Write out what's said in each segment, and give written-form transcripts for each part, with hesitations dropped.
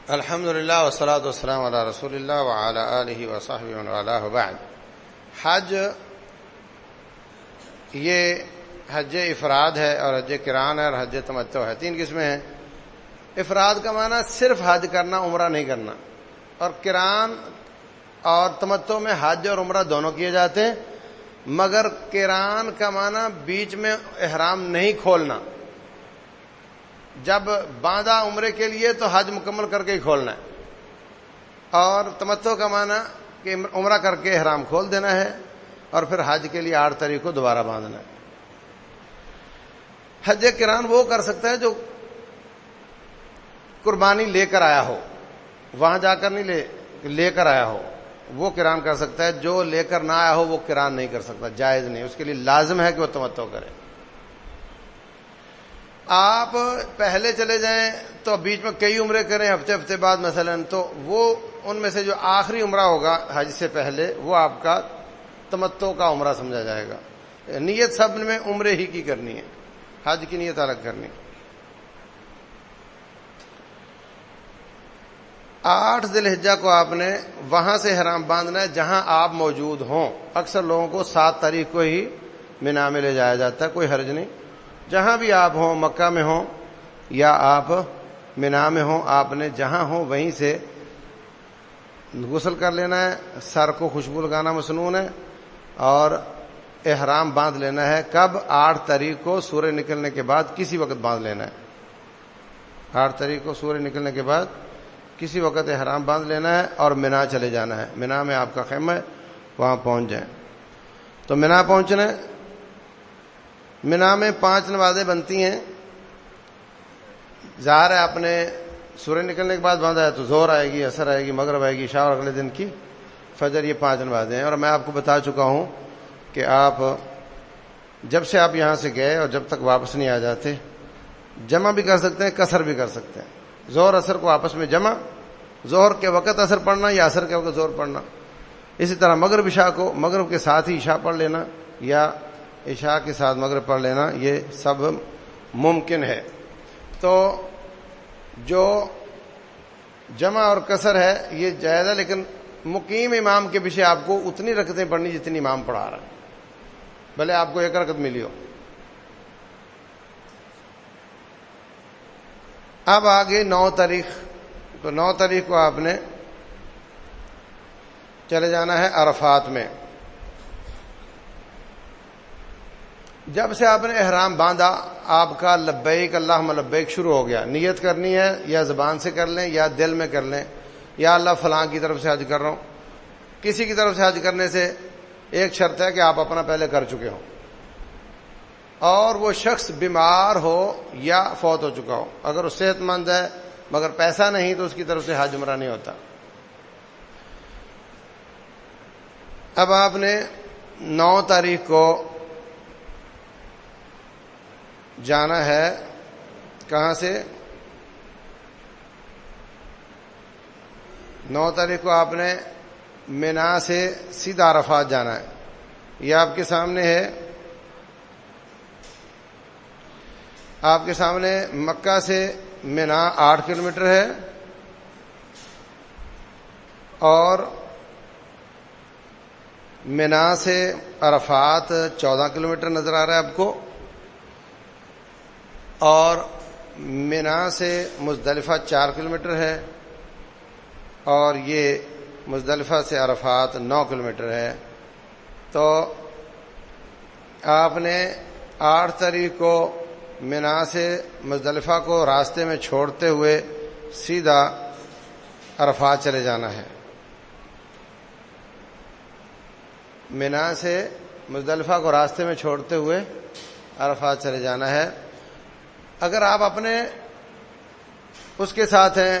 الحمدللہ والصلاۃ والسلام علی رسول اللہ وعلی آلہ وصحبہ ومن والاه بعد. حج یہ حج افراد ہے اور حج قران ہے اور حج تمتع ہے. تین قسمیں ہیں. افراد کا معنی صرف حج کرنا، عمرہ نہیں کرنا، اور قران اور تمتع میں حج اور عمرہ دونوں کیے جاتے ہیں، مگر قران کا معنی بیچ میں احرام نہیں کھولنا. جب باندھا عمرے کے لیے تو حج مکمل کر کے ہی کھولنا ہے، اور تمتع کا معنی کہ عمرہ کر کے احرام کھول دینا ہے اور پھر حج کے لیے 8 تاریخ کو دوبارہ باندھنا ہے. حج قران وہ کر سکتا ہے جو قربانی لے کر آیا ہو، وہاں جا کر نہیں لے کر آیا ہو، وہ قران کر سکتا ہے. جو لے کر نہ آیا ہو وہ قران نہیں کر سکتا، جائز نہیں. اس کے لیے لازم ہے کہ وہ تمتع کرے. آپ پہلے چلے جائیں تو بیچ میں کئی عمرے کریں ہفتے بعد مثلا، تو وہ ان میں سے جو آخری عمرہ ہوگا حج سے پہلے وہ آپ کا تمتع کا عمرہ سمجھا جائے گا. نیت سب میں عمرے ہی کی کرنی ہے، حج کی نیت الگ کرنی. 8 ذی الحجہ کو آپ نے وہاں سے احرام باندھنا ہے جہاں آپ موجود ہوں. اکثر لوگوں کو 7 تاریخ کو ہی مینا میں لے جایا جاتا ہے، کوئی حرج نہیں. جہاں بھی آپ ہوں، مکہ میں ہوں یا آپ مینا میں ہوں، آپ نے جہاں ہوں وہیں سے غسل کر لینا ہے. سر کو خوشبو لگانا مسنون ہے اور احرام باندھ لینا ہے. کب؟ 8 تاریخ کو سورج نکلنے کے بعد کسی وقت باندھ لینا ہے. 8 تاریخ کو سورج نکلنے کے بعد کسی وقت احرام باندھ لینا ہے اور مینا چلے جانا ہے. مینا میں آپ کا خیمہ ہے، وہاں پہنچ جائیں. تو مینا پہنچنا ہے. مینا میں 5 نمازیں بنتی ہیں. ظاہر ہے آپ نے سورج نکلنے کے بعد باندھا ہے تو ظہر آئے گی، عصر آئے گی، مغرب آئے گی، عشاء اور اگلے دن کی فجر. یہ 5 نمازیں ہیں. اور میں آپ کو بتا چکا ہوں کہ آپ جب سے آپ یہاں سے گئے اور جب تک واپس نہیں آ جاتے جمع بھی کر سکتے ہیں، قصر بھی کر سکتے ہیں. ظہر عصر کو آپس میں جمع، ظہر کے وقت عصر پڑھنا یا عصر کے وقت ظہر پڑھنا. اسی طرح مغرب عشاء کو مغرب کے ساتھ ہی عشاء پڑھ لینا یا عشاء کے ساتھ مغرب پڑھ لینا، یہ سب ممکن ہے. تو جو جمع اور قصر ہے یہ جائز ہے، لیکن مقیم امام کے پیچھے آپ کو اتنی رکعتیں پڑھنی جتنی امام پڑھا رہا ہے، بھلے آپ کو 1 رکعت ملی ہو. اب آگے 9 تاریخ. تو 9 تاریخ کو آپ نے چلے جانا ہے عرفات میں. جب سے آپ نے احرام باندھا آپ کا لبیک اللہم لبیک شروع ہو گیا. نیت کرنی ہے یا زبان سے کر لیں یا دل میں کر لیں، یا اللہ فلاں کی طرف سے حج کر رہا ہوں. کسی کی طرف سے حج کرنے سے ایک شرط ہے کہ آپ اپنا پہلے کر چکے ہوں اور وہ شخص بیمار ہو یا فوت ہو چکا ہو. اگر وہ صحت مند ہے مگر پیسہ نہیں تو اس کی طرف سے حج عمرہ نہیں ہوتا. اب آپ نے 9 تاریخ کو جانا ہے. کہاں سے؟ 9 تاریخ کو آپ نے مینا سے سیدھا عرفات جانا ہے. یہ آپ کے سامنے ہے. آپ کے سامنے مکہ سے مینا 8 کلومیٹر ہے اور مینا سے عرفات 14 کلومیٹر نظر آ رہا ہے آپ کو، اور مینا سے مزدلفہ 4 کلومیٹر ہے، اور یہ مزدلفہ سے عرفات 9 کلومیٹر ہے. تو آپ نے 8 تاریخ کو مینا سے مزدلفہ کو راستے میں چھوڑتے ہوئے سیدھا عرفات چلے جانا ہے. مینا سے مزدلفہ کو راستے میں چھوڑتے ہوئے عرفات چلے جانا ہے. اگر آپ اپنے اس کے ساتھ ہیں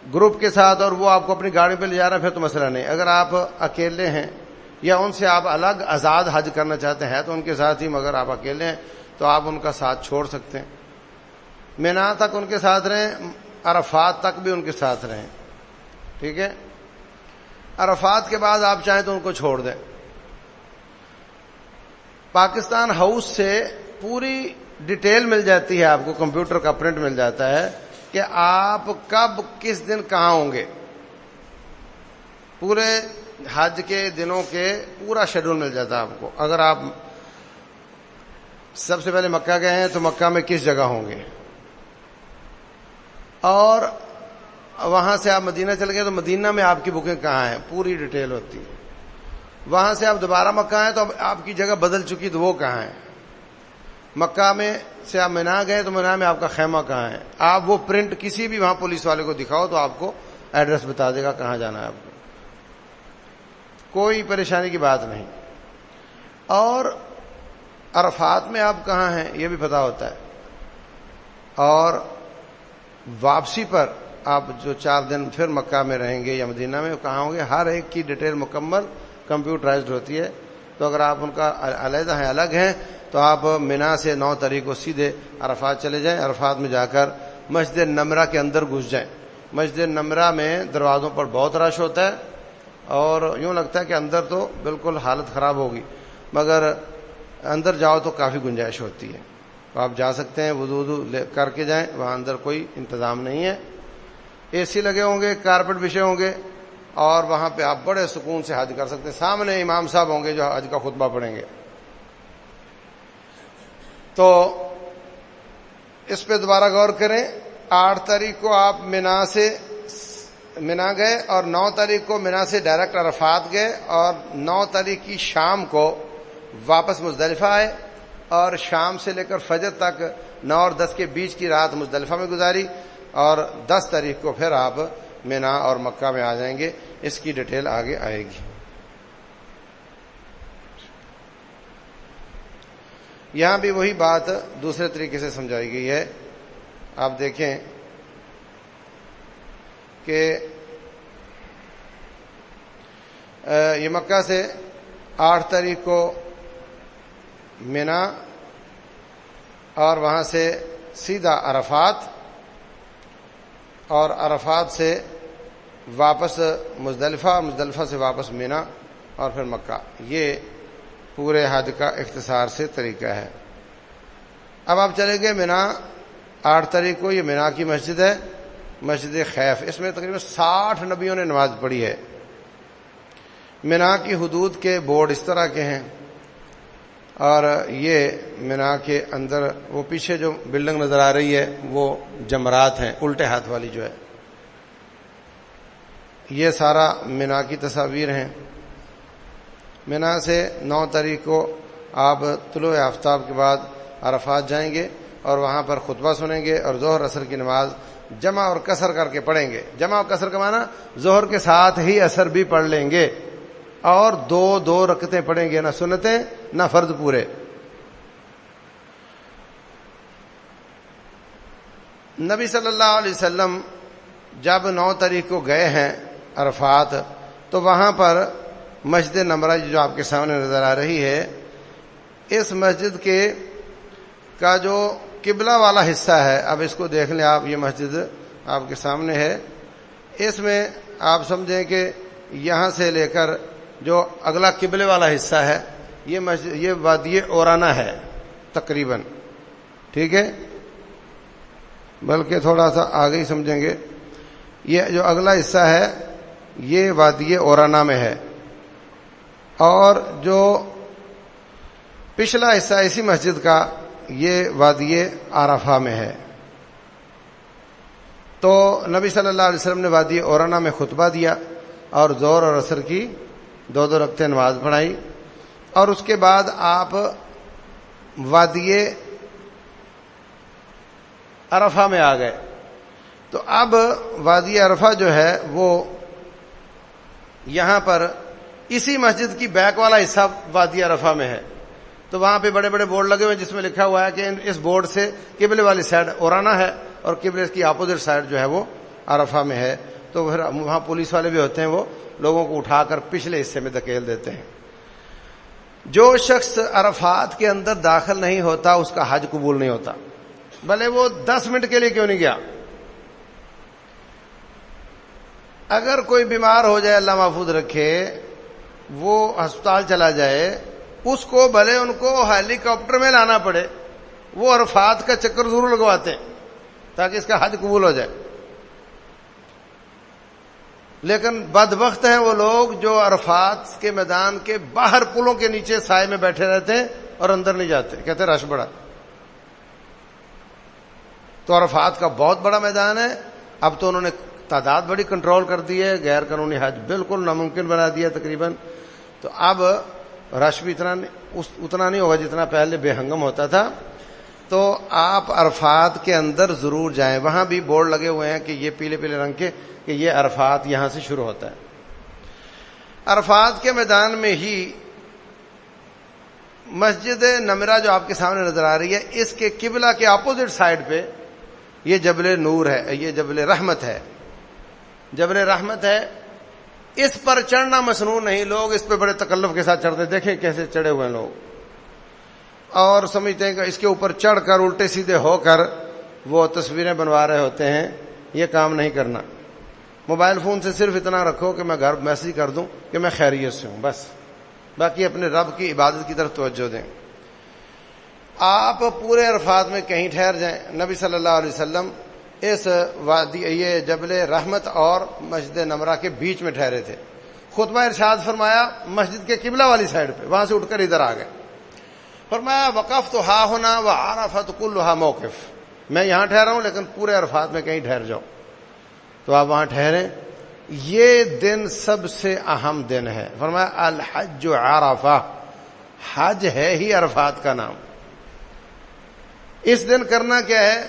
گروپ کے ساتھ اور وہ آپ کو اپنی گاڑی پہ لے جا رہا ہے پھر تو مسئلہ نہیں. اگر آپ اکیلے ہیں یا ان سے آپ الگ آزاد حج کرنا چاہتے ہیں تو ان کے ساتھ ہی، مگر آپ اکیلے ہیں تو آپ ان کا ساتھ چھوڑ سکتے ہیں. مینا تک ان کے ساتھ رہیں، عرفات تک بھی ان کے ساتھ رہیں. ٹھیک ہے؟ عرفات کے بعد آپ چاہیں تو ان کو چھوڑ دیں. پاکستان ہاؤس سے پوری ڈیٹیل مل جاتی ہے آپ کو، کمپیوٹر کا پرنٹ مل جاتا ہے کہ آپ کب کس دن کہاں ہوں گے. پورے حج کے دنوں کے پورا شیڈول مل جاتا ہے آپ کو. اگر آپ سب سے پہلے مکہ گئے ہیں تو مکہ میں کس جگہ ہوں گے, اور وہاں سے آپ مدینہ چل گئے تو مدینہ میں آپ کی بکنگ کہاں ہے, پوری ڈیٹیل ہوتی ہے. وہاں سے آپ دوبارہ مکہ آئے تو اب آپ کی جگہ بدل چکی تو وہ کہاں ہے. مکہ میں سے آپ مینا گئے تو مینا میں آپ کا خیمہ کہاں ہے. آپ وہ پرنٹ کسی بھی وہاں پولیس والے کو دکھاؤ تو آپ کو ایڈریس بتا دے گا کہاں جانا ہے آپ کو, کوئی پریشانی کی بات نہیں. اور عرفات میں آپ کہاں ہیں یہ بھی پتا ہوتا ہے. اور واپسی پر آپ جو 4 دن پھر مکہ میں رہیں گے یا مدینہ میں کہاں ہوں گے, ہر ایک کی ڈیٹیل مکمل کمپیوٹرائزڈ ہوتی ہے. تو اگر آپ ان کا علیحدہ ہیں, الگ ہیں, تو آپ مینا سے 9 تاریخ کو سیدھے عرفات چلے جائیں. عرفات میں جا کر مسجد نمرہ کے اندر گھس جائیں. مسجد نمرہ میں دروازوں پر بہت رش ہوتا ہے اور یوں لگتا ہے کہ اندر تو بالکل حالت خراب ہوگی, مگر اندر جاؤ تو کافی گنجائش ہوتی ہے. تو آپ جا سکتے ہیں, وضو کر کے جائیں. وہاں اندر کوئی انتظام نہیں ہے, اے سی لگے ہوں گے, کارپٹ بچھے ہوں گے, اور وہاں پہ آپ بڑے سکون سے حج کر سکتے ہیں. سامنے امام صاحب ہوں گے جو حج کا خطبہ پڑھیں گے. تو اس پہ دوبارہ غور کریں. 8 تاریخ کو آپ مینا گئے اور 9 تاریخ کو مینا سے ڈائریکٹ عرفات گئے, اور 9 تاریخ کی شام کو واپس مزدلفہ آئے, اور شام سے لے کر فجر تک 9 اور 10 کے بیچ کی رات مزدلفہ میں گزاری, اور 10 تاریخ کو پھر آپ مینا اور مکہ میں آ جائیں گے. اس کی ڈیٹیل آگے آئے گی. یہاں بھی وہی بات دوسرے طریقے سے سمجھائی گئی ہے. آپ دیکھیں کہ یہ مکہ سے 8 تاریخ کو مینا اور وہاں سے سیدھا عرفات, اور عرفات سے واپس مزدلفہ, مزدلفہ سے واپس مینا اور پھر مکہ. یہ پورے حج کا اختصار سے طریقہ ہے. اب آپ چلے گئے مینا. 8 تاریخ کو یہ مینا کی مسجد ہے, مسجد خیف. اس میں تقریباً 60 نبیوں نے نماز پڑھی ہے. مینا کی حدود کے بورڈ اس طرح کے ہیں, اور یہ مینا کے اندر وہ پیچھے جو بلڈنگ نظر آ رہی ہے وہ جمرات ہیں, الٹے ہاتھ والی جو ہے. یہ سارا مینا کی تصاویر ہیں. مینا سے 9 تاریخ کو آپ طلوع آفتاب کے بعد عرفات جائیں گے, اور وہاں پر خطبہ سنیں گے, اور ظہر عصر کی نماز جمع اور قصر کر کے پڑھیں گے. جمع اور قصر کا معنی ظہر کے ساتھ ہی عصر بھی پڑھ لیں گے, اور 2 رکعتیں پڑھیں گے, نہ سنتیں نہ فرض پورے. نبی صلی اللہ علیہ وسلم جب 9 تاریخ کو گئے ہیں عرفات, تو وہاں پر مسجد نمرہ جو آپ کے سامنے نظر آ رہی ہے, اس مسجد کے کا جو قبلہ والا حصہ ہے, اب اس کو دیکھ لیں آپ. یہ مسجد آپ کے سامنے ہے. اس میں آپ سمجھیں کہ یہاں سے لے کر جو اگلا قبلے والا حصہ ہے, یہ مسجد, یہ وادی اورانا ہے تقریباً. ٹھیک ہے, بلکہ تھوڑا سا آگے ہی سمجھیں گے. یہ جو اگلا حصہ ہے یہ وادی اورانا میں ہے, اور جو پچھلا حصہ اسی مسجد کا یہ وادی عرفہ میں ہے. تو نبی صلی اللہ علیہ وسلم نے وادی اورانا میں خطبہ دیا, اور ظہر اور عصر کی 2 رکعتیں نماز پڑھائی, اور اس کے بعد آپ وادی عرفہ میں آ گئے. تو اب وادی عرفہ جو ہے وہ یہاں پر اسی مسجد کی بیک والا حصہ وادی عرفہ میں ہے. تو وہاں پہ بڑے بڑے بورڈ لگے ہوئے جس میں لکھا ہوا ہے کہ اس بورڈ سے قبلے والی سائڈ اورانا ہے, اور قبلے کی اپوزٹ سائڈ جو ہے وہ عرفہ میں ہے. تو پھر وہاں پولیس والے بھی ہوتے ہیں, وہ لوگوں کو اٹھا کر پچھلے حصے میں دھکیل دیتے ہیں. جو شخص عرفات کے اندر داخل نہیں ہوتا اس کا حج قبول نہیں ہوتا, بھلے وہ 10 منٹ کے لیے کیوں نہیں گیا. اگر کوئی بیمار ہو جائے, اللہ محفوظ رکھے, وہ ہسپتال چلا جائے, اس کو بھلے ان کو ہیلی کاپٹر میں لانا پڑے, وہ عرفات کا چکر ضرور لگواتے ہیں. تاکہ اس کا حج قبول ہو جائے. لیکن بدبخت ہیں وہ لوگ جو عرفات کے میدان کے باہر پلوں کے نیچے سائے میں بیٹھے رہتے ہیں اور اندر نہیں جاتے, کہتے رش بڑا. تو عرفات کا بہت بڑا میدان ہے. اب تو انہوں نے تعداد بڑی کنٹرول کر دی ہے, غیر قانونی حج بالکل ناممکن بنا دیا تقریباً. تو اب رش بھی اتنا نہیں ہوگا جتنا پہلے بے ہنگم ہوتا تھا. تو آپ عرفات کے اندر ضرور جائیں. وہاں بھی بورڈ لگے ہوئے ہیں کہ یہ پیلے پیلے رنگ کے کہ یہ عرفات یہاں سے شروع ہوتا ہے. عرفات کے میدان میں ہی مسجد نمرہ جو آپ کے سامنے نظر آ رہی ہے, اس کے قبلہ کے اپوزٹ سائڈ پہ یہ جبل نور ہے, یہ جبل رحمت ہے. جبل رحمت ہے, اس پر چڑھنا مصنون نہیں. لوگ اس پہ بڑے تکلف کے ساتھ چڑھتے, دیکھیں کیسے چڑھے ہوئے ہیں لوگ, اور سمجھتے ہیں کہ اس کے اوپر چڑھ کر الٹے سیدھے ہو کر وہ تصویریں بنوا رہے ہوتے ہیں. یہ کام نہیں کرنا. موبائل فون سے صرف اتنا رکھو کہ میں گھر میسج کر دوں کہ میں خیریت سے ہوں, بس. باقی اپنے رب کی عبادت کی طرف توجہ دیں. آپ پورے عرفات میں کہیں ٹھہر جائیں. نبی صلی اللہ علیہ وسلم اس وادی یہ جبل رحمت اور مسجد نمرہ کے بیچ میں ٹھہرے تھے. خطبہ ارشاد فرمایا مسجد کے قبلہ والی سائڈ پہ, وہاں سے اٹھ کر ادھر آ گئے. فرمایا وقفت ہا ہونا و عرفت کلھا موقف, میں یہاں ٹھہرا ہوں لیکن پورے عرفات میں کہیں ٹھہر جاؤ. تو آپ وہاں ٹھہریں. یہ دن سب سے اہم دن ہے. فرمایا الحج عرفہ, حج ہے ہی عرفات کا نام. اس دن کرنا کیا ہے,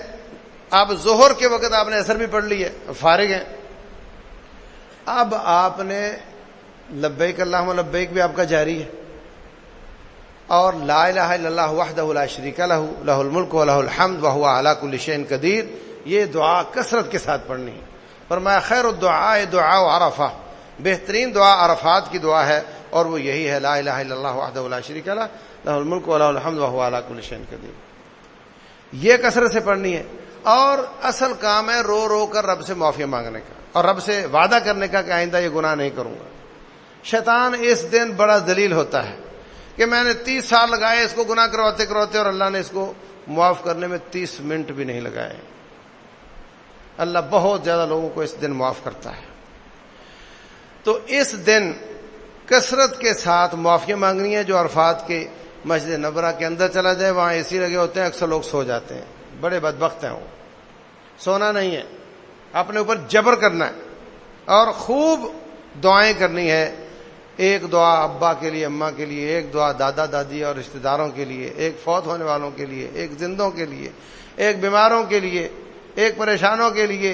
اب ظہر کے وقت آپ نے عصر بھی پڑھ لی ہے, فارغ ہیں. اب آپ نے لبیک اللہم لبیک بھی آپ کا جاری ہے, اور لا الہ الا اللہ وحدہ لا شریک لہ لہ الملک و لہ الحمد وہو علی کل شیء قدیر, یہ دعا کثرت کے ساتھ پڑھنی ہے. فرمایا خیر الدعاء دعاء عرفہ, بہترین دعا عرفات کی دعا ہے, اور وہ یہی ہے لا الہ الا اللہ وحدہ لا شریک لہ لہ الملک و لہ الحمد وہو علی کل شیء قدیر. یہ کثرت سے پڑھنی ہے. اور اصل کام ہے رو رو کر رب سے معافی مانگنے کا, اور رب سے وعدہ کرنے کا کہ آئندہ یہ گناہ نہیں کروں گا. شیطان اس دن بڑا ذلیل ہوتا ہے کہ میں نے 30 سال لگائے اس کو گناہ کرواتے کرواتے, اور اللہ نے اس کو معاف کرنے میں 30 منٹ بھی نہیں لگائے. اللہ بہت زیادہ لوگوں کو اس دن معاف کرتا ہے. تو اس دن کثرت کے ساتھ معافی مانگنی ہے. جو عرفات کے مسجد نبرہ کے اندر چلا جائے, وہاں اے سی لگے ہوتے ہیں, اکثر لوگ سو جاتے ہیں, بڑے بدبخت ہیں وہ. سونا نہیں ہے, اپنے اوپر جبر کرنا ہے, اور خوب دعائیں کرنی ہے. ایک دعا ابا کے لیے, اماں کے لیے, ایک دعا دادا دادی اور رشتہ داروں کے لیے, ایک فوت ہونے والوں کے لیے, ایک زندوں کے لیے, ایک بیماروں کے لیے, ایک پریشانوں کے لیے,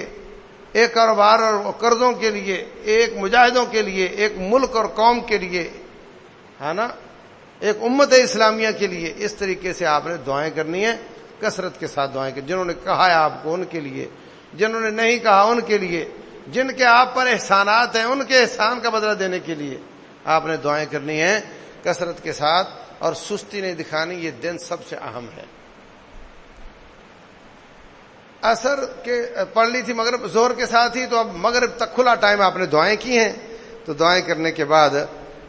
ایک کاروبار اور قرضوں کے لیے, ایک مجاہدوں کے لیے, ایک ملک اور قوم کے لیے, ہے نا, ایک امت اسلامیہ کے لیے. اس طریقے سے آپ نے دعائیں کرنی ہیں, کثرت کے ساتھ دعائیں کریں. جنہوں نے کہا ہے آپ کو ان کے لیے, جنہوں نے نہیں کہا ان کے لیے, جن کے آپ پر احسانات ہیں ان کے احسان کا بدلہ دینے کے لیے آپ نے دعائیں کرنی ہیں کثرت کے ساتھ, اور سستی نہیں دکھانی. یہ دن سب سے اہم ہے. عصر کے پڑھ لی تھی مغرب ظہر کے ساتھ ہی, تو اب مغرب تک کھلا ٹائم آپ نے دعائیں کی ہیں. تو دعائیں کرنے کے بعد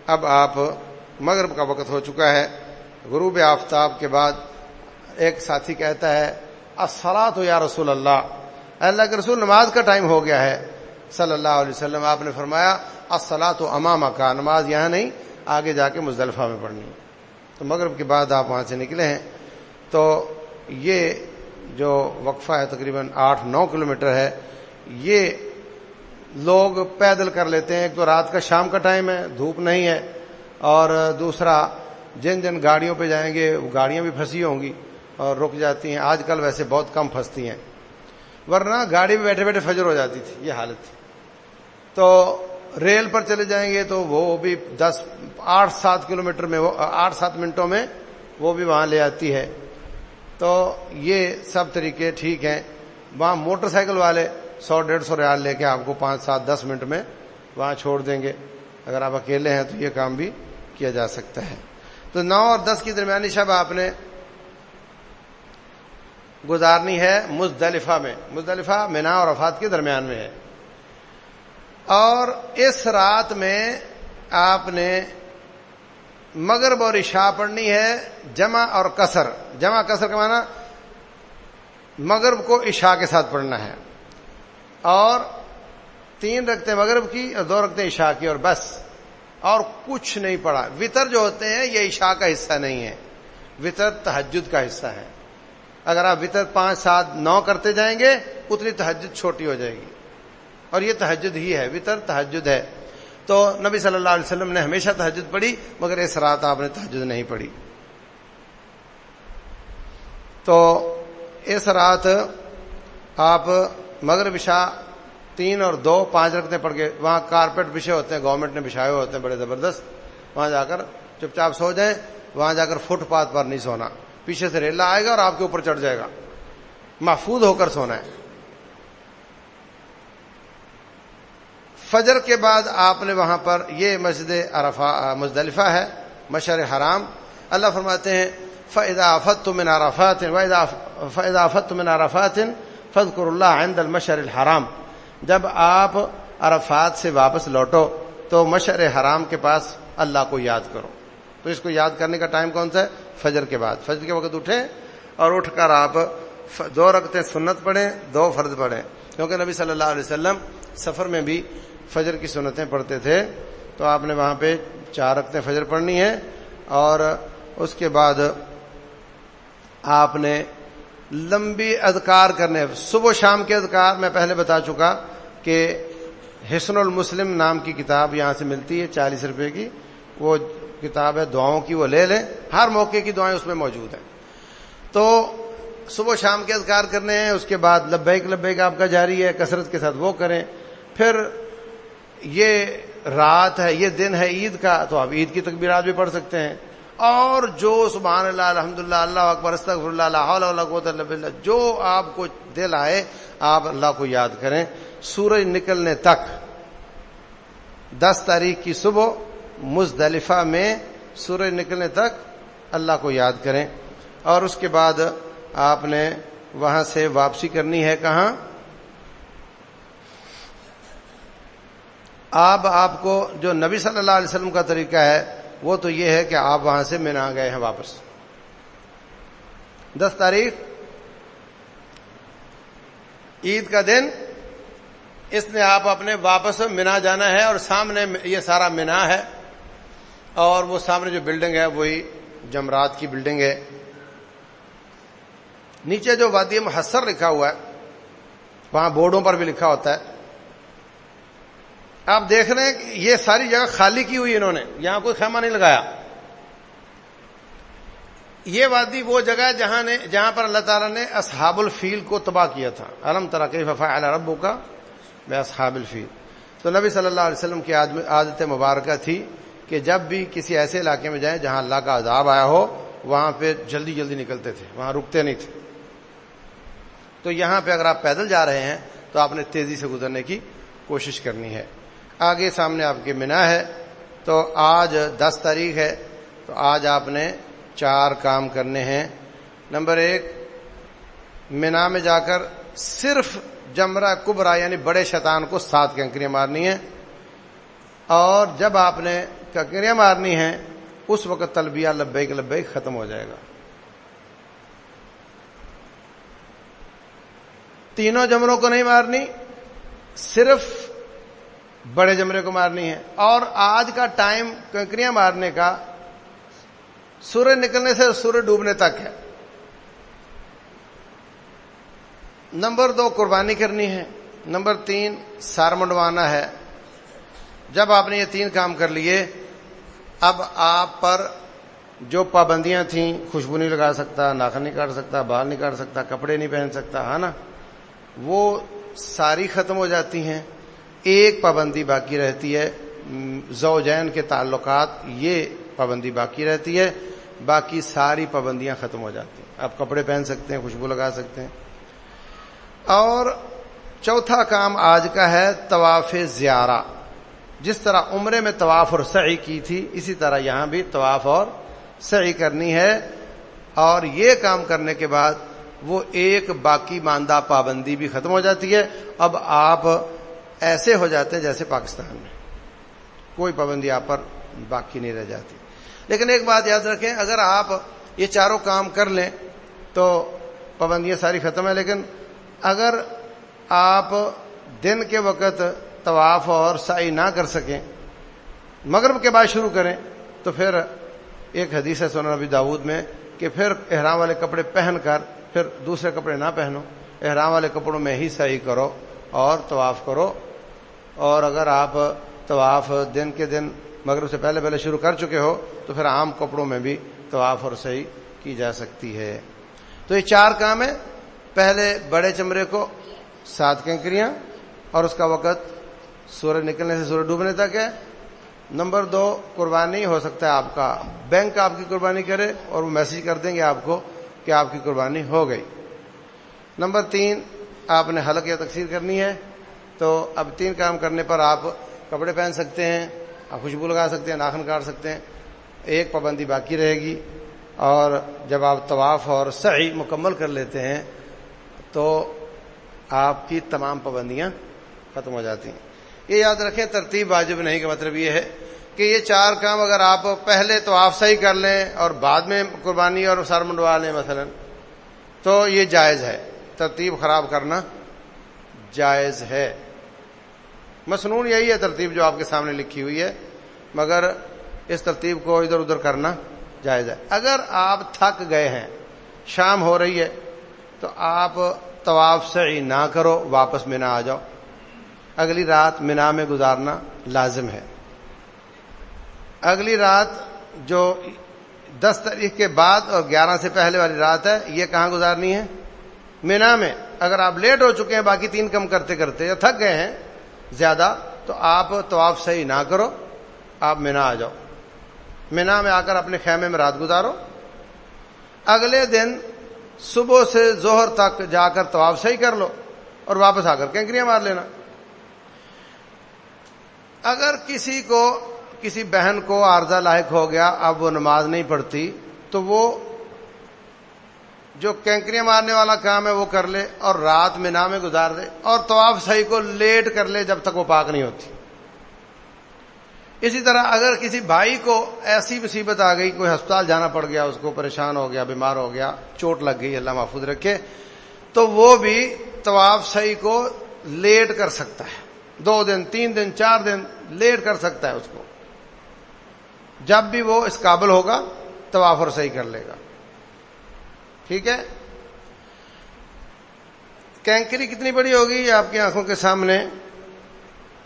اب آپ, مغرب کا وقت ہو چکا ہے. غروب آفتاب کے بعد ایک ساتھی کہتا ہے الصلاۃ یا رسول اللہ, اللہ کے رسول نماز کا ٹائم ہو گیا ہے صلی اللہ علیہ وسلم. آپ نے فرمایا الصلاۃ امامک, نماز یہاں نہیں آگے جا کے مزدلفہ میں پڑھنی ہے. تو مغرب کے بعد آپ وہاں سے نکلے ہیں. تو یہ جو وقفہ ہے تقریباً 8-9 کلومیٹر ہے, یہ لوگ پیدل کر لیتے ہیں. ایک تو رات کا شام کا ٹائم ہے, دھوپ نہیں ہے, اور دوسرا جن جن گاڑیوں پہ جائیں گے وہ گاڑیاں بھی پھنسی ہوں گی اور رک جاتی ہیں. آج کل ویسے بہت کم پھنستی ہیں, ورنہ گاڑی میں بیٹھے بیٹھے فجر ہو جاتی تھی, یہ حالت تھی. تو ریل پر چلے جائیں گے تو وہ بھی 8-7 کلومیٹر میں, 8-7 منٹوں میں وہ بھی وہاں لے آتی ہے. تو یہ سب طریقے ٹھیک ہیں. وہاں موٹر سائیکل والے 100-150 ریال لے کے آپ کو 5-7-10 منٹ میں وہاں چھوڑ دیں گے. اگر آپ اکیلے ہیں تو یہ کام بھی کیا جا سکتا ہے. تو 9 اور 10 کی درمیانی شب آپ نے گزارنی ہے مزدلفہ میں. مزدلفہ مینا اور عرفات کے درمیان میں ہے. اور اس رات میں آپ نے مغرب اور عشاء پڑھنی ہے جمع اور قصر. جمع قصر کا معنی مغرب کو عشاء کے ساتھ پڑھنا ہے، اور 3 رکعتیں مغرب کی اور 2 رکعتیں عشاء کی، اور بس، اور کچھ نہیں پڑھا۔ وتر جو ہوتے ہیں یہ عشاء کا حصہ نہیں ہے، وتر تہجد کا حصہ ہے۔ اگر آپ وتر 5 7 9 کرتے جائیں گے اتنی تہجد چھوٹی ہو جائے گی، اور یہ تہجد ہی ہے، وتر تہجد ہے۔ تو نبی صلی اللہ علیہ وسلم نے ہمیشہ تہجد پڑھی، مگر اس رات آپ نے تہجد نہیں پڑھی۔ تو اس رات آپ مغرب عشاء 3 اور 2 5 رکعتیں پڑھ کے، وہاں کارپیٹ بچھے ہوتے ہیں، گورنمنٹ نے بچھائے ہوئے ہوتے ہیں بڑے زبردست، وہاں جا کر چپ چاپ سو جائیں۔ وہاں جا کر فٹ پاتھ پر نہیں سونا، پیچھے سے ریلا آئے گا اور آپ کے اوپر چڑھ جائے گا، محفوظ ہو کر سونا ہے۔ فجر کے بعد آپ نے وہاں پر، یہ مسجد مزدلفہ ہے، مشعر حرام، اللہ فرماتے ہیں فَإِذَا أَفَضْتُم مِّنْ عَرَفَاتٍ فَإِذَا أَفَضْتُم مِّنْ عَرَفَاتٍ فَاذْكُرُوا اللَّهَ عِندَ الْمَشْعَرِ الْحَرَامِ، جب آپ عرفات سے واپس لوٹو تو مشعر حرام کے پاس اللہ کو یاد کرو۔ تو اس کو یاد کرنے کا ٹائم کون سا ہے؟ فجر کے بعد۔ فجر کے وقت اٹھیں اور اٹھ کر آپ 2 رکعتیں سنت پڑھیں، 2 فرض پڑھیں، کیونکہ نبی صلی اللہ علیہ وسلم سفر میں بھی فجر کی سنتیں پڑھتے تھے۔ تو آپ نے وہاں پہ 4 رکعتیں فجر پڑھنی ہے، اور اس کے بعد آپ نے لمبی اذکار کرنے، صبح و شام کے اذکار میں پہلے بتا چکا کہ حسن المسلم نام کی کتاب یہاں سے ملتی ہے 40 روپے کی، وہ کتاب ہے دعاؤں کی، وہ لے لیں، ہر موقع کی دعائیں اس میں موجود ہیں۔ تو صبح و شام کے اذکار کرنے ہیں، اس کے بعد لبیک لبیک آپ کا جاری ہے، کثرت کے ساتھ وہ کریں۔ پھر یہ رات ہے، یہ دن ہے عید کا، تو آپ عید کی تکبیرات بھی پڑھ سکتے ہیں، اور جو سبحان اللہ الحمدللہ اللہ اکبر استغفر اللہ لا حول ولا قوت الا باللہ جو آپ کو دل آئے آپ اللہ کو یاد کریں۔ سورج نکلنے تک 10 تاریخ کی صبح مزدلفہ میں سورج نکلنے تک اللہ کو یاد کریں، اور اس کے بعد آپ نے وہاں سے واپسی کرنی ہے کہاں؟ آپ کو جو نبی صلی اللہ علیہ وسلم کا طریقہ ہے وہ تو یہ ہے کہ آپ وہاں سے منا گئے ہیں واپس 10 تاریخ عید کا دن، اس نے آپ اپنے واپس منا جانا ہے، اور سامنے یہ سارا منا ہے، اور وہ سامنے جو بلڈنگ ہے وہی جمرات کی بلڈنگ ہے۔ نیچے جو وادی محصر لکھا ہوا ہے وہاں بورڈوں پر بھی لکھا ہوتا ہے، آپ دیکھ رہے ہیں کہ یہ ساری جگہ خالی کی ہوئی انہوں نے، یہاں کوئی خیمہ نہیں لگایا۔ یہ وادی وہ جگہ ہے جہاں پر اللہ تعالیٰ نے اصحاب الفیل کو تباہ کیا تھا، الم تری کیف فعل ربک باصحاب الفیل۔ تو نبی صلی اللہ علیہ وسلم کی عادت مبارکہ تھی کہ جب بھی کسی ایسے علاقے میں جائیں جہاں اللہ کا عذاب آیا ہو وہاں پہ جلدی جلدی نکلتے تھے، وہاں رکتے نہیں تھے۔ تو یہاں پہ اگر آپ پیدل جا رہے ہیں تو آپ نے تیزی سے گزرنے کی کوشش کرنی ہے۔ آگے سامنے آپ کے منا ہے، تو آج 10 تاریخ ہے، تو آج آپ نے 4 کام کرنے ہیں۔ نمبر 1، منا میں جا کر صرف جمرہ کبرا یعنی بڑے شیطان کو 7 کنکریاں مارنی ہیں، اور جب آپ نے کنکریاں مارنی ہیں اس وقت تلبیہ لبیک لبیک ختم ہو جائے گا۔ تینوں جمروں کو نہیں مارنی، صرف بڑے جمرے کو مارنی ہے۔ اور آج کا ٹائم کنکریاں مارنے کا سورج نکلنے سے سورج ڈوبنے تک ہے۔ نمبر 2، قربانی کرنی ہے۔ نمبر 3، سار منڈوانا ہے۔ جب آپ نے یہ 3 کام کر لیے، اب آپ پر جو پابندیاں تھیں، خوشبو نہیں لگا سکتا، ناخن نہیں کاٹ سکتا، بال نہیں کاٹ سکتا، کپڑے نہیں پہن سکتا، ہے نا، وہ ساری ختم ہو جاتی ہیں۔ ایک پابندی باقی رہتی ہے، زوجین کے تعلقات، یہ پابندی باقی رہتی ہے، باقی ساری پابندیاں ختم ہو جاتی ہیں۔ آپ کپڑے پہن سکتے ہیں، خوشبو لگا سکتے ہیں۔ اور چوتھا کام آج کا ہے طواف زیارہ۔ جس طرح عمرے میں طواف اور سعی کی تھی اسی طرح یہاں بھی طواف اور سعی کرنی ہے، اور یہ کام کرنے کے بعد وہ ایک باقی ماندہ پابندی بھی ختم ہو جاتی ہے۔ اب آپ ایسے ہو جاتے ہیں جیسے پاکستان میں کوئی پابندی آپ پر باقی نہیں رہ جاتی۔ لیکن ایک بات یاد رکھیں، اگر آپ یہ چاروں کام کر لیں تو پابندیاں ساری ختم ہیں. لیکن اگر آپ دن کے وقت طواف اور سعی نہ کر سکیں، مغرب کے بعد شروع کریں، تو پھر ایک حدیث ہے سنن نبی داؤد میں کہ پھر احرام والے کپڑے پہن کر پھر دوسرے کپڑے نہ پہنو، احرام والے کپڑوں میں ہی سعی کرو اور طواف کرو. اور اگر آپ طواف دن کے دن مغرب سے پہلے پہلے شروع کر چکے ہو تو پھر عام کپڑوں میں بھی طواف اور سعی کی جا سکتی ہے. تو یہ 4 کام ہے. پہلے بڑے چمڑے کو 7 کنکریاں اور اس کا وقت سورج نکلنے سے سورج ڈوبنے تک ہے. نمبر 2 قربانی ہو سکتا ہے آپ کا بینک آپ کی قربانی کرے اور وہ میسج کر دیں گے آپ کو کہ آپ کی قربانی ہو گئی. نمبر 3 آپ نے حلق یا تقصیر کرنی ہے. تو اب 3 کام کرنے پر آپ کپڑے پہن سکتے ہیں، آپ خوشبو لگا سکتے ہیں، ناخن کاٹ سکتے ہیں. ایک پابندی باقی رہے گی، اور جب آپ طواف اور سعی مکمل کر لیتے ہیں تو آپ کی تمام پابندیاں ختم ہو جاتی ہیں. یہ یاد رکھیں، ترتیب واجب نہیں کا مطلب یہ ہے کہ یہ 4 کام اگر آپ پہلے طواف سعی کر لیں اور بعد میں قربانی اور سر منڈوا لیں مثلا تو یہ جائز ہے. ترتیب خراب کرنا جائز ہے. مسنون یہی ہے ترتیب جو آپ کے سامنے لکھی ہوئی ہے، مگر اس ترتیب کو ادھر ادھر کرنا جائز ہے. اگر آپ تھک گئے ہیں، شام ہو رہی ہے، تو آپ طواف سعی نہ کرو، واپس مینا آ جاؤ. اگلی رات مینا میں گزارنا لازم ہے. اگلی رات جو 10 تاریخ کے بعد اور 11 سے پہلے والی رات ہے، یہ کہاں گزارنی ہے؟ مینا میں. اگر آپ لیٹ ہو چکے ہیں باقی 3 کم کرتے کرتے یا تھک گئے ہیں زیادہ، تو آپ طواف صحیح نہ کرو، آپ مینا آ جاؤ. مینا میں آ کر اپنے خیمے میں رات گزارو. اگلے دن صبح سے ظہر تک جا کر طواف صحیح کر لو اور واپس آ کر کینکریاں مار لینا. اگر کسی بہن کو عارضہ لاحق ہو گیا، اب وہ نماز نہیں پڑھتی، تو وہ جو کینکریاں مارنے والا کام ہے وہ کر لے اور رات مینا میں گزار دے، اور طواف صحیح کو لیٹ کر لے جب تک وہ پاک نہیں ہوتی. اسی طرح اگر کسی بھائی کو ایسی مصیبت آ گئی، کوئی ہسپتال جانا پڑ گیا، اس کو پریشان ہو گیا، بیمار ہو گیا، چوٹ لگ گئی، اللہ محفوظ رکھے، تو وہ بھی طواف صحیح کو لیٹ کر سکتا ہے. 2 دن 3 دن 4 دن لیٹ کر سکتا ہے اس کو. جب بھی وہ اس قابل ہوگا طواف اور صحیح کر لے گا. ٹھیک ہے. کینکری کتنی بڑی ہوگی آپ کی آنکھوں کے سامنے.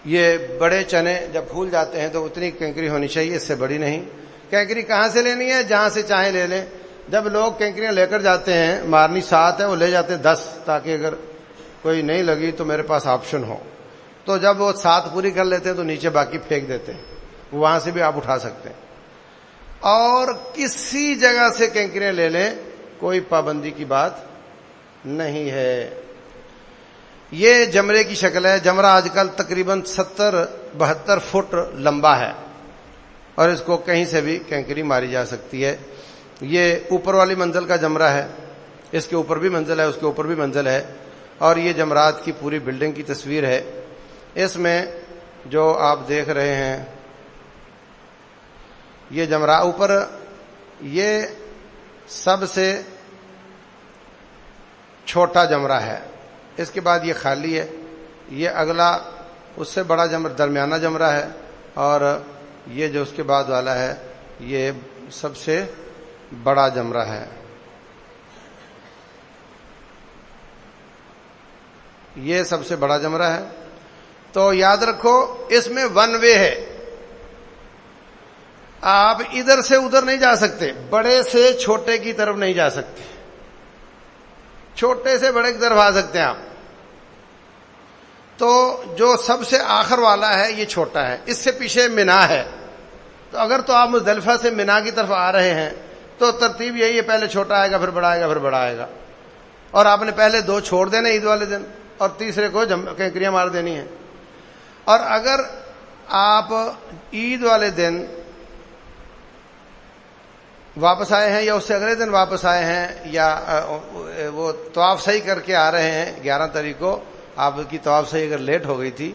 یہ بڑے چنے جب پھول جاتے ہیں تو اتنی کینکری ہونی چاہیے، اس سے بڑی نہیں. کینکری کہاں سے لینی ہے؟ جہاں سے چاہیں لے لیں. جب لوگ کینکریاں لے کر جاتے ہیں، مارنی 7 ہے، وہ لے جاتے ہیں 10 تاکہ اگر کوئی نہیں لگی تو میرے پاس آپشن ہو. تو جب وہ 7 پوری کر لیتے ہیں تو نیچے باقی پھینک دیتے ہیں. وہاں سے بھی آپ اٹھا سکتے ہیں. اور کسی جگہ سے کینکریاں لے لیں، کوئی پابندی کی بات نہیں ہے. یہ جمرے کی شکل ہے. جمرہ آج کل تقریباً 70-72 فٹ لمبا ہے اور اس کو کہیں سے بھی کینکری ماری جا سکتی ہے. یہ اوپر والی منزل کا جمرہ ہے، اس کے اوپر بھی منزل ہے، اس کے اوپر بھی منزل ہے، اور یہ جمرات کی پوری بلڈنگ کی تصویر ہے. اس میں جو آپ دیکھ رہے ہیں یہ جمرہ اوپر، یہ سب سے چھوٹا جمرہ ہے. اس کے بعد یہ خالی ہے. یہ اگلا اس سے بڑا جمرہ درمیانہ جمرہ ہے، اور یہ جو اس کے بعد والا ہے یہ سب سے بڑا جمرہ ہے. یہ سب سے بڑا جمرہ ہے. تو یاد رکھو اس میں 1 وے ہے. آپ ادھر سے ادھر نہیں جا سکتے، بڑے سے چھوٹے کی طرف نہیں جا سکتے، چھوٹے سے بڑے کی طرف آ سکتے ہیں آپ. تو جو سب سے آخر والا ہے یہ چھوٹا ہے، اس سے پیچھے مینا ہے. تو اگر تو آپ مزدلفہ سے مینا کی طرف آ رہے ہیں تو ترتیب یہی ہے، پہلے چھوٹا آئے گا، پھر بڑا آئے گا، پھر بڑا آئے گا، اور آپ نے پہلے 2 چھوڑ دینے عید والے دن اور تیسرے کو کینکریاں مار دینی ہیں. اور اگر آپ عید والے دن واپس آئے ہیں یا اس سے اگلے دن واپس آئے ہیں یا وہ طواف صحیح کر کے آ رہے ہیں 11 تاریخ کو، آپ کی طواف صحیح اگر لیٹ ہو گئی تھی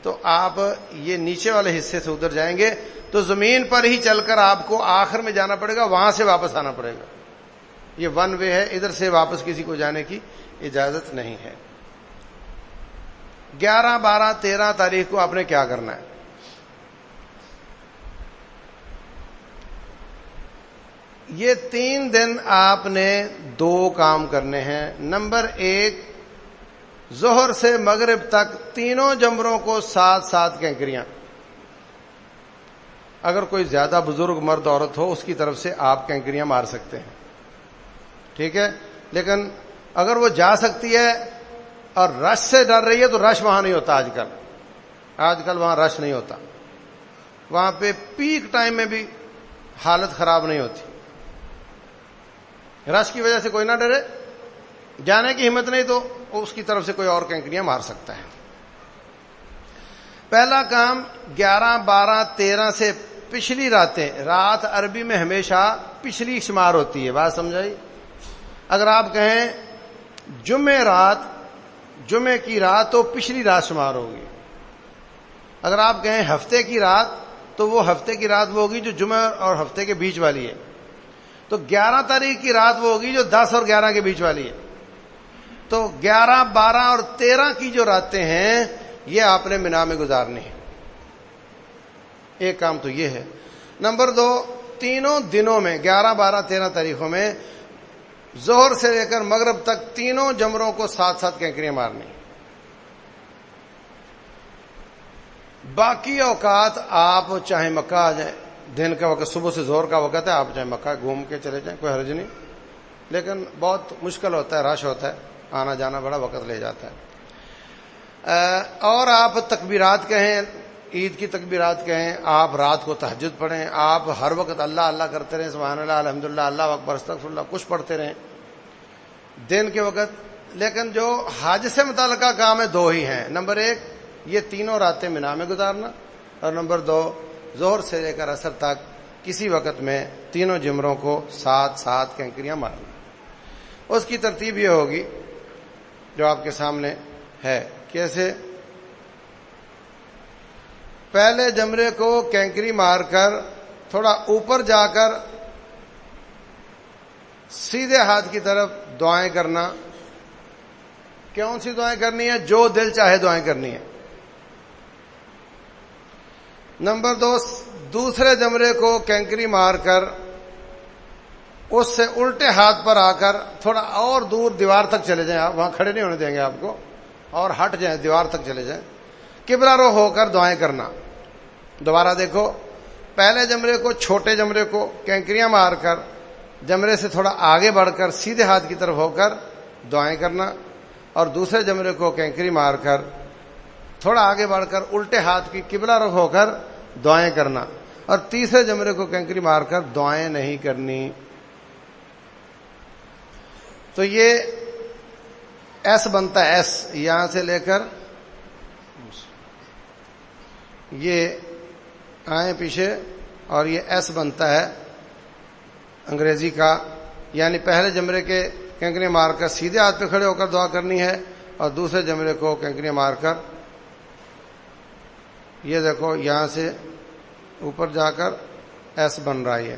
تو آپ یہ نیچے والے حصے سے ادھر جائیں گے تو زمین پر ہی چل کر آپ کو آخر میں جانا پڑے گا، وہاں سے واپس آنا پڑے گا. یہ ون وے ہے، ادھر سے واپس کسی کو جانے کی اجازت نہیں ہے۔ 11، 12، 13 تاریخ کو آپ نے کیا کرنا ہے؟ یہ 3 دن آپ نے 2 کام کرنے ہیں۔ نمبر 1، ظہر سے مغرب تک تینوں جمروں کو 7 کینکریاں۔ اگر کوئی زیادہ بزرگ مرد عورت ہو اس کی طرف سے آپ کینکریاں مار سکتے ہیں، ٹھیک ہے، لیکن اگر وہ جا سکتی ہے اور رش سے ڈر رہی ہے تو رش وہاں نہیں ہوتا آج کل وہاں رش نہیں ہوتا، وہاں پہ پیک ٹائم میں بھی حالت خراب نہیں ہوتی۔ رش کی وجہ سے کوئی نہ ڈرے، جانے کی ہمت نہیں تو اس کی طرف سے کوئی اور کینکریاں مار سکتا ہے۔ پہلا کام 11، 12، 13 سے پچھلی راتیں، رات عربی میں ہمیشہ پچھلی شمار ہوتی ہے، بات سمجھائی؟ اگر آپ کہیں جمعے کی رات تو پچھلی رات شمار ہوگی، اگر آپ کہیں ہفتے کی رات تو وہ ہفتے کی رات وہ ہوگی جو جمعہ اور ہفتے کے بیچ والی ہے، تو 11 تاریخ کی رات وہ ہوگی جو 10 اور 11 کے بیچ والی ہے۔ تو 11، 12 اور 13 کی جو راتیں ہیں یہ آپ نے مینا میں گزارنی ہے۔ ایک کام تو یہ ہے۔ نمبر 2، تینوں دنوں میں 11، 12، 13 تاریخوں میں ظہر سے لے کر مغرب تک تینوں جمروں کو 7 کینکریاں مارنی۔ باقی اوقات آپ چاہے مکہ آ جائیں، دن کا وقت صبح سے ظہر کا وقت ہے، آپ چاہے مکہ گھوم کے چلے جائیں، کوئی حرج نہیں، لیکن بہت مشکل ہوتا ہے، رش ہوتا ہے، آنا جانا بڑا وقت لے جاتا ہے۔ اور آپ تکبیرات کہیں، عید کی تکبیرات کہیں، آپ رات کو تہجد پڑھیں، آپ ہر وقت اللہ اللہ کرتے رہیں، سبحان اللہ، الحمدللہ، اللہ اکبر، استغفر اللہ، کچھ پڑھتے رہیں دن کے وقت۔ لیکن جو حج سے متعلقہ کام ہے 2 ہی ہیں۔ نمبر 1، یہ تینوں راتیں مینا میں گزارنا، اور نمبر 2، ظہر سے لے کر عصر تک کسی وقت میں تینوں جمروں کو 7 کینکریاں مارنا۔ اس کی ترتیب یہ ہوگی جو آپ کے سامنے ہے۔ کیسے؟ پہلے جمرے کو کینکری مار کر تھوڑا اوپر جا کر سیدھے ہاتھ کی طرف دعائیں کرنا۔ کون سی دعائیں کرنی ہے؟ جو دل چاہے دعائیں کرنی ہے۔ نمبر 2، دوسرے جمرے کو کینکری مار کر اس سے الٹے ہاتھ پر آ کر تھوڑا اور دور دیوار تک چلے جائیں، آپ وہاں کھڑے نہیں ہونے دیں گے آپ کو، اور ہٹ جائیں، دیوار تک چلے جائیں، قبلہ رو ہو کر دعائیں کرنا۔ دوبارہ دیکھو، پہلے جمرے کو، چھوٹے جمرے کو کینکریاں مار کر جمرے سے تھوڑا آگے بڑھ کر سیدھے ہاتھ کی طرف ہو کر دعائیں کرنا، اور دوسرے جمرے کو کینکری مار کر تھوڑا آگے بڑھ کر الٹے ہاتھ کی قبلہ رخ ہو کر دعائیں کرنا، اور تیسرے جمرے کو کینکری مار کر دعائیں نہیں کرنی۔ تو یہ ایس بنتا ہے، ایس یہاں سے لے کر یہ آئیں پیچھے، اور یہ ایس بنتا ہے انگریزی کا، یعنی پہلے جمرے کے کینکریاں مار کر سیدھے ہاتھ پہ کھڑے ہو کر دعا کرنی ہے، اور دوسرے جمرے کو کینکریاں مار کر یہ دیکھو یہاں سے اوپر جا کر ایس بن رہا ہے۔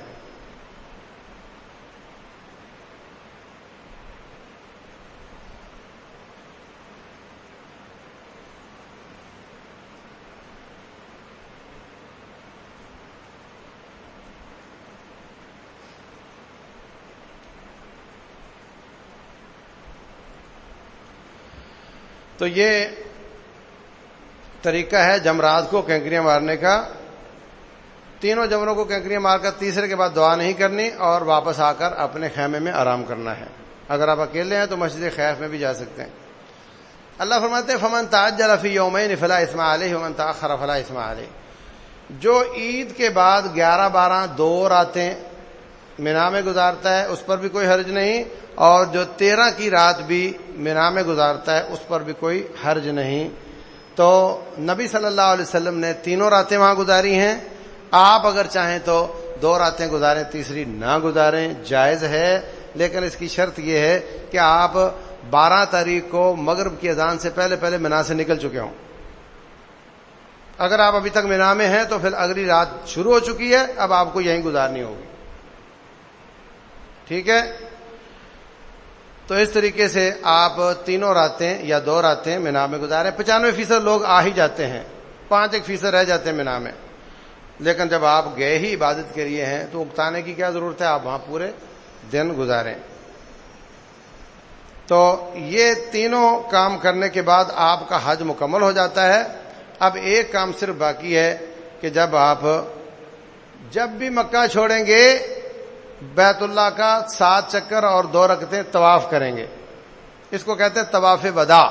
تو یہ طریقہ ہے جمرات کو کینکریاں مارنے کا۔ تینوں جمروں کو کینکریاں مار کر تیسرے کے بعد دعا نہیں کرنی، اور واپس آ کر اپنے خیمے میں آرام کرنا ہے۔ اگر آپ اکیلے ہیں تو مسجد خیف میں بھی جا سکتے ہیں۔ اللہ فرماتے ہیں فمن تعجل فی یومین فلا اثم علیہ ومن تأخر فلا اثم علیہ۔ جو عید کے بعد 11، 12 2 راتیں مینا میں گزارتا ہے اس پر بھی کوئی حرج نہیں، اور جو 13 کی رات بھی مینا میں گزارتا ہے اس پر بھی کوئی حرج نہیں۔ تو نبی صلی اللہ علیہ وسلم نے تینوں راتیں وہاں گزاری ہیں، آپ اگر چاہیں تو 2 راتیں گزاریں، تیسری نہ گزاریں، جائز ہے، لیکن اس کی شرط یہ ہے کہ آپ 12 تاریخ کو مغرب کی اذان سے پہلے پہلے مینا سے نکل چکے ہوں۔ اگر آپ ابھی تک مینا میں ہیں تو پھر اگلی رات شروع ہو چکی ہے، اب آپ کو یہیں گزارنی ہوگی، ٹھیک ہے۔ تو اس طریقے سے آپ 3 راتیں یا 2 راتیں مینا میں گزاریں. 95% لوگ آ ہی جاتے ہیں, 5% رہ جاتے ہیں مینا میں. لیکن جب آپ گئے ہی عبادت کے لیے ہیں تو اکتانے کی کیا ضرورت ہے, آپ وہاں پورے دن گزاریں. تو یہ تینوں کام کرنے کے بعد آپ کا حج مکمل ہو جاتا ہے. اب ایک کام صرف باقی ہے کہ جب بھی مکہ چھوڑیں گے بیت اللہ کا 7 چکر اور 2 رکعتیں طواف کریں گے. اس کو کہتے ہیں طواف وداع.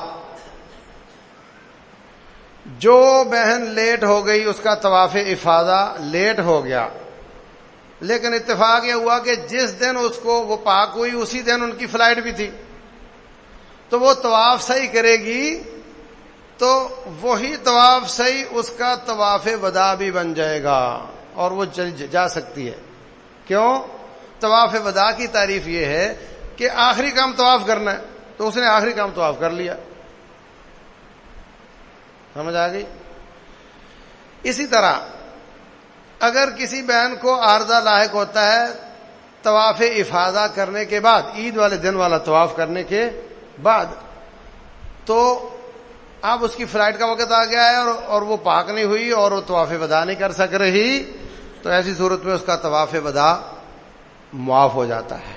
جو بہن لیٹ ہو گئی اس کا طواف افاضہ لیٹ ہو گیا, لیکن اتفاق یہ ہوا کہ جس دن اس کو وہ پاک ہوئی اسی دن ان کی فلائٹ بھی تھی, تو وہ طواف صحیح کرے گی تو وہی طواف صحیح اس کا طواف وداع بھی بن جائے گا اور وہ جا سکتی ہے. کیوں؟ طواف وداع کی تعریف یہ ہے کہ آخری کام طواف کرنا ہے, تو اس نے آخری کام طواف کر لیا. سمجھ آ گئی؟ اسی طرح اگر کسی بہن کو عارضہ لاحق ہوتا ہے طواف افاضہ کرنے کے بعد, عید والے دن والا طواف کرنے کے بعد, تو اب اس کی فلائٹ کا وقت آ گیا ہے اور وہ پاک نہیں ہوئی اور وہ طواف وداع نہیں کر سک رہی, تو ایسی صورت میں اس کا طواف وداع معاف ہو جاتا ہے.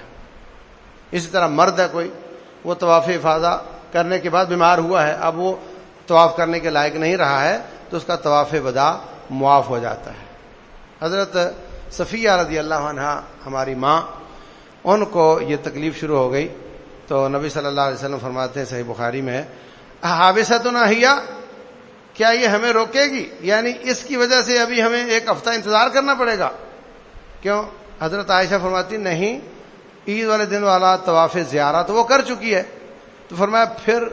اسی طرح مرد ہے کوئی, وہ طواف افاضہ کرنے کے بعد بیمار ہوا ہے, اب وہ طواف کرنے کے لائق نہیں رہا ہے, تو اس کا طواف وداع معاف ہو جاتا ہے. حضرت صفیہ رضی اللہ عنہا ہماری ماں, ان کو یہ تکلیف شروع ہو گئی, تو نبی صلی اللہ علیہ وسلم فرماتے ہیں صحیح بخاری میں, حابستنا ہی, کیا یہ ہمیں روکے گی؟ یعنی اس کی وجہ سے ابھی ہمیں 1 ہفتہ انتظار کرنا پڑے گا. کیوں؟ حضرت عائشہ فرماتی نہیں, عید والے دن والا طواف زیارہ تو وہ کر چکی ہے. تو فرمایا پھر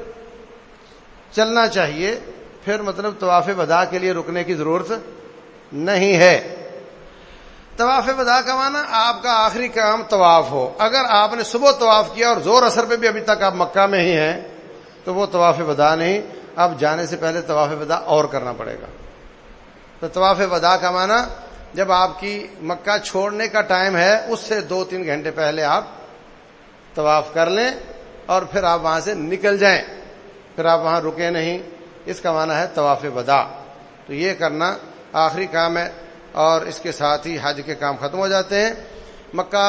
چلنا چاہیے, پھر مطلب طواف وداع کے لیے رکنے کی ضرورت نہیں ہے. طواف وداع کا معنی آپ کا آخری کام طواف ہو. اگر آپ نے صبح طواف کیا اور زور اثر پہ بھی ابھی تک آپ مکہ میں ہی ہیں تو وہ طواف وداع نہیں, اب جانے سے پہلے طواف وداع اور کرنا پڑے گا. تو طواف وداع کا معنی جب آپ کی مکہ چھوڑنے کا ٹائم ہے اس سے 2-3 گھنٹے پہلے آپ طواف کر لیں اور پھر آپ وہاں سے نکل جائیں, پھر آپ وہاں رکے نہیں. اس کا معنی ہے طواف وداع. تو یہ کرنا آخری کام ہے اور اس کے ساتھ ہی حج کے کام ختم ہو جاتے ہیں. مکہ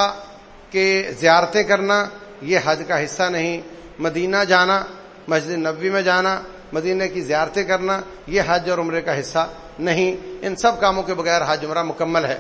کے زیارتیں کرنا یہ حج کا حصہ نہیں. مدینہ جانا, مسجد نبوی میں جانا, مدینہ کی زیارتیں کرنا یہ حج اور عمرے کا حصہ نہیں. ان سب کاموں کے بغیر حج عمرہ مکمل ہے.